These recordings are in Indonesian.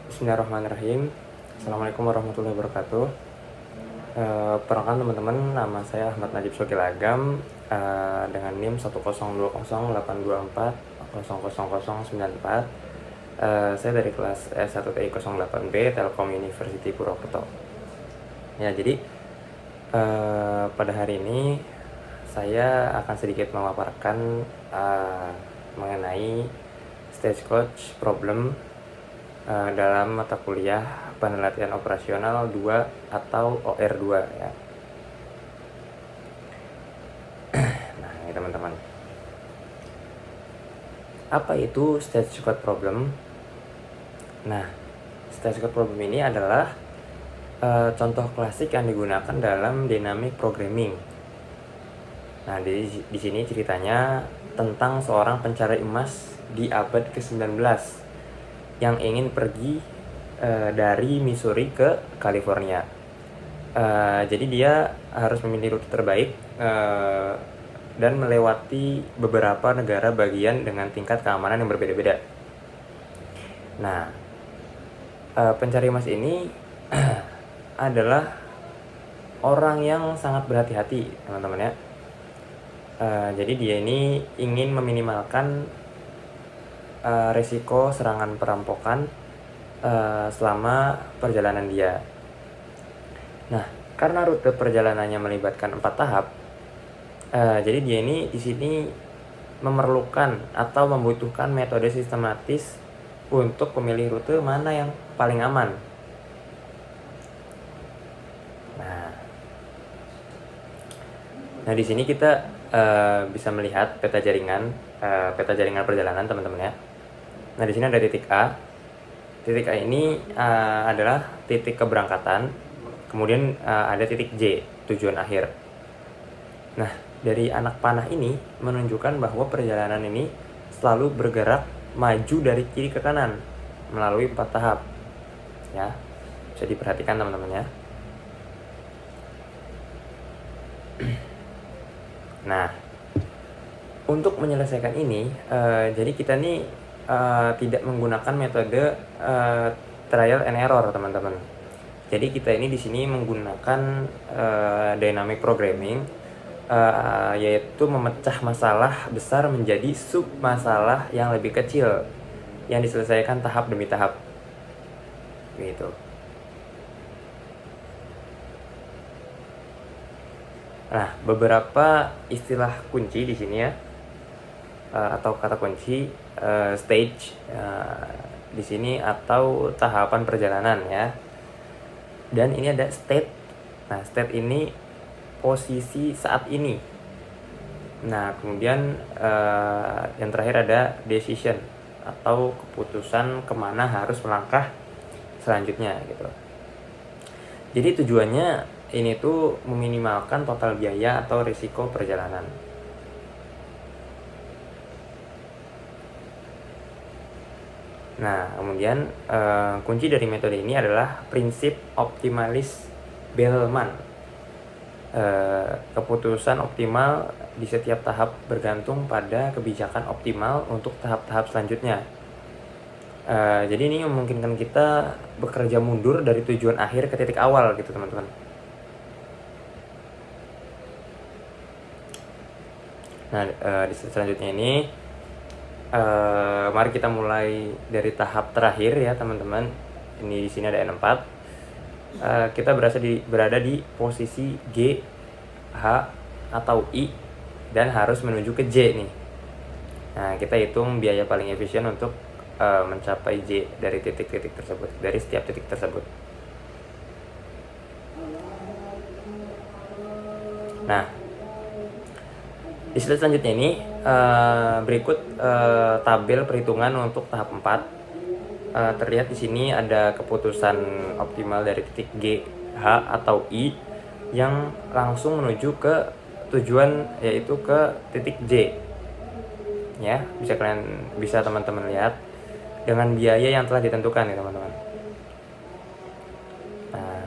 Bismillahirrahmanirrahim. Assalamualaikum warahmatullahi wabarakatuh. Perkenalkan teman-teman, nama saya Ahmad Najib Sokilagam dengan NIM 1020824000094. Saya dari kelas S1 TI 08B Telkom University Purwokerto. Ya, jadi pada hari ini saya akan sedikit memaparkan mengenai stagecoach problem dalam mata kuliah penelitian operasional 2 atau OR2 ya. Nah, ini teman-teman. Apa itu stage code problem? Nah, stage code problem ini adalah contoh klasik yang digunakan dalam dynamic programming. Nah, di sini ceritanya tentang seorang pencari emas di abad ke-19 yang ingin pergi dari Missouri ke California. Jadi dia harus memilih rute terbaik dan melewati beberapa negara bagian dengan tingkat keamanan yang berbeda-beda. Nah, pencari emas ini adalah orang yang sangat berhati-hati, teman-teman ya. Jadi dia ini ingin meminimalkan resiko serangan perampokan selama perjalanan dia. Nah, karena rute perjalanannya melibatkan 4 tahap, jadi dia ini di sini memerlukan atau membutuhkan metode sistematis untuk memilih rute mana yang paling aman. Nah, di sini kita bisa melihat peta jaringan perjalanan, teman-teman ya. Nah, di sini ada titik A. Titik A ini adalah titik keberangkatan. Kemudian ada titik J, tujuan akhir. Nah, dari anak panah ini menunjukkan bahwa perjalanan ini selalu bergerak maju dari kiri ke kanan melalui 4 tahap. Ya, bisa diperhatikan teman-teman ya. Nah, untuk menyelesaikan ini, jadi kita nih tidak menggunakan metode trial and error, teman-teman. Jadi kita ini di sini menggunakan dynamic programming, yaitu memecah masalah besar menjadi sub masalah yang lebih kecil yang diselesaikan tahap demi tahap. Gitu. Nah, beberapa istilah kunci di sini ya, atau kata kunci stage di sini atau tahapan perjalanan ya. Dan ini ada state. Nah, state ini posisi saat ini. Nah, kemudian yang terakhir ada decision atau keputusan kemana harus melangkah selanjutnya gitu. Jadi tujuannya ini tuh meminimalkan total biaya atau risiko perjalanan. Nah, kemudian kunci dari metode ini adalah prinsip optimalis Bellman. Keputusan optimal di setiap tahap bergantung pada kebijakan optimal untuk tahap-tahap selanjutnya. Jadi ini memungkinkan kita bekerja mundur dari tujuan akhir ke titik awal gitu, teman-teman. Nah, di selanjutnya ini mari kita mulai dari tahap terakhir ya, teman-teman. Ini di sini ada N4. Kita berada di posisi G, H atau I dan harus menuju ke J nih. Nah, kita hitung biaya paling efisien untuk mencapai J dari titik-titik tersebut, dari setiap titik tersebut. Nah, di slide selanjutnya ini berikut tabel perhitungan untuk tahap 4. Terlihat di sini ada keputusan optimal dari titik G, H atau I yang langsung menuju ke tujuan, yaitu ke titik J. Ya, bisa teman-teman lihat dengan biaya yang telah ditentukan ya, teman-teman. Nah,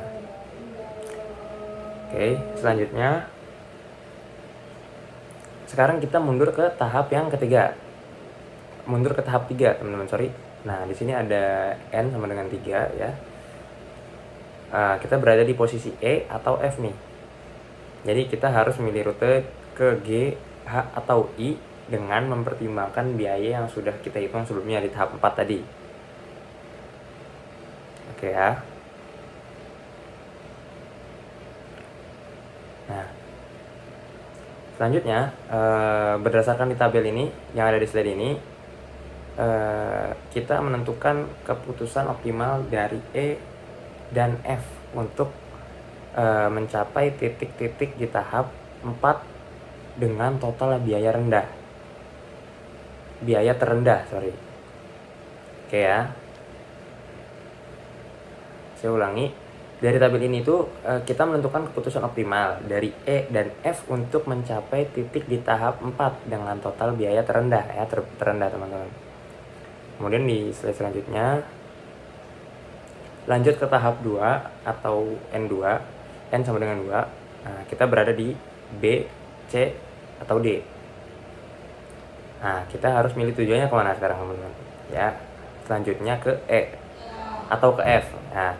oke, selanjutnya sekarang kita mundur ke tahap yang ketiga. mundur ke tahap 3, teman-teman, sorry. Nah, di sini ada N sama dengan 3 ya. Kita berada di posisi E atau F nih. Jadi kita harus memilih rute ke G, H, atau I dengan mempertimbangkan biaya yang sudah kita hitung sebelumnya di tahap 4 tadi. Oke ya. Nah, selanjutnya berdasarkan di tabel ini yang ada di slide ini, kita menentukan keputusan optimal dari E dan F untuk mencapai titik-titik di tahap 4 dengan total biaya terendah. Oke ya, saya ulangi. Dari tabel ini tuh kita menentukan keputusan optimal dari E dan F untuk mencapai titik di tahap 4 dengan total biaya terendah ya, terendah teman-teman. Kemudian di slide selanjutnya lanjut ke tahap 2 atau N2, N sama dengan 2. Nah, kita berada di B, C, atau D. Nah, kita harus milih tujuannya kemana sekarang teman-teman ya. Selanjutnya ke E atau ke F. Nah,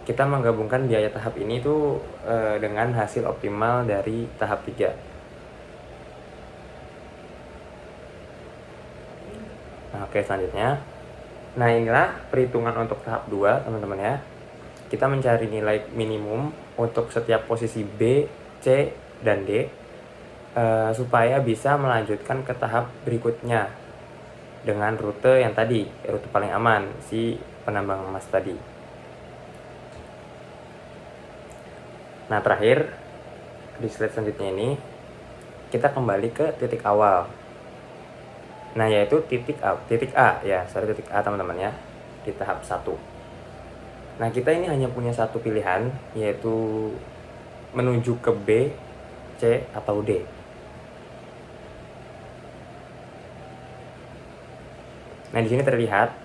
kita menggabungkan biaya tahap ini tuh dengan hasil optimal dari tahap 3. Nah, oke, selanjutnya. Nah, inilah perhitungan untuk tahap 2 teman-teman ya. Kita mencari nilai minimum untuk setiap posisi B, C, dan D supaya bisa melanjutkan ke tahap berikutnya dengan rute yang tadi, rute paling aman, si penambang emas tadi. Nah, terakhir di slide selanjutnya ini kita kembali ke titik awal. Nah, yaitu titik A teman-teman ya, di tahap 1. Nah, kita ini hanya punya satu pilihan, yaitu menuju ke B, C, atau D. Nah, di sini terlihat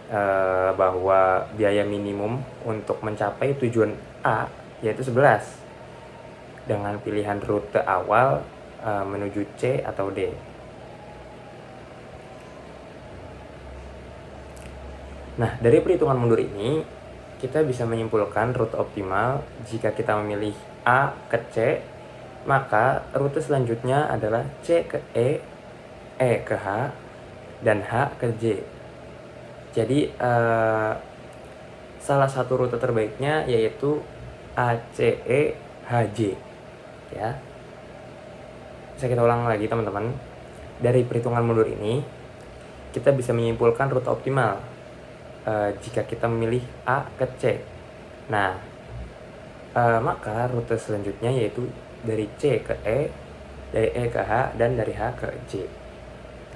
bahwa biaya minimum untuk mencapai tujuan A yaitu 11 dengan pilihan rute awal menuju C atau D. Nah, dari perhitungan mundur ini kita bisa menyimpulkan rute optimal jika kita memilih A ke C, maka rute selanjutnya adalah C ke E, E ke H, dan H ke J. Jadi salah satu rute terbaiknya yaitu ACE HJ ya. Saya kita ulang lagi teman-teman. Dari perhitungan mundur ini kita bisa menyimpulkan rute optimal jika kita memilih A ke C. Nah, maka rute selanjutnya yaitu dari C ke E, dari E ke H, dan dari H ke J.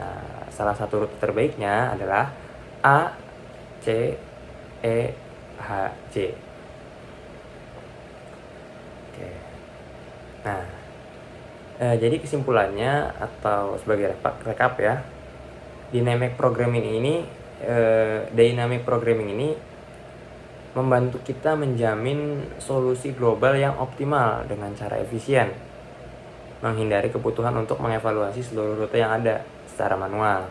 Nah, salah satu rute terbaiknya adalah A, C, E, H, J. Oke. Nah, jadi kesimpulannya atau sebagai rekap ya, dynamic programming ini membantu kita menjamin solusi global yang optimal dengan cara efisien, menghindari kebutuhan untuk mengevaluasi seluruh rute yang ada secara manual.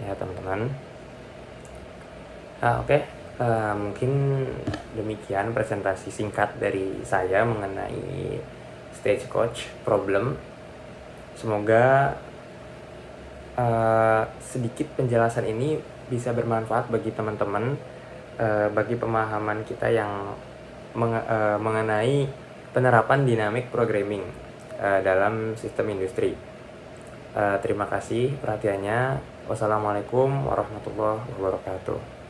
Ya teman-teman. Oke. Mungkin demikian presentasi singkat dari saya mengenai Stagecoach problem. Semoga sedikit penjelasan ini bisa bermanfaat bagi teman-teman, bagi pemahaman kita yang mengenai penerapan dynamic programming dalam sistem industri. Terima kasih perhatiannya. Wassalamualaikum warahmatullahi wabarakatuh.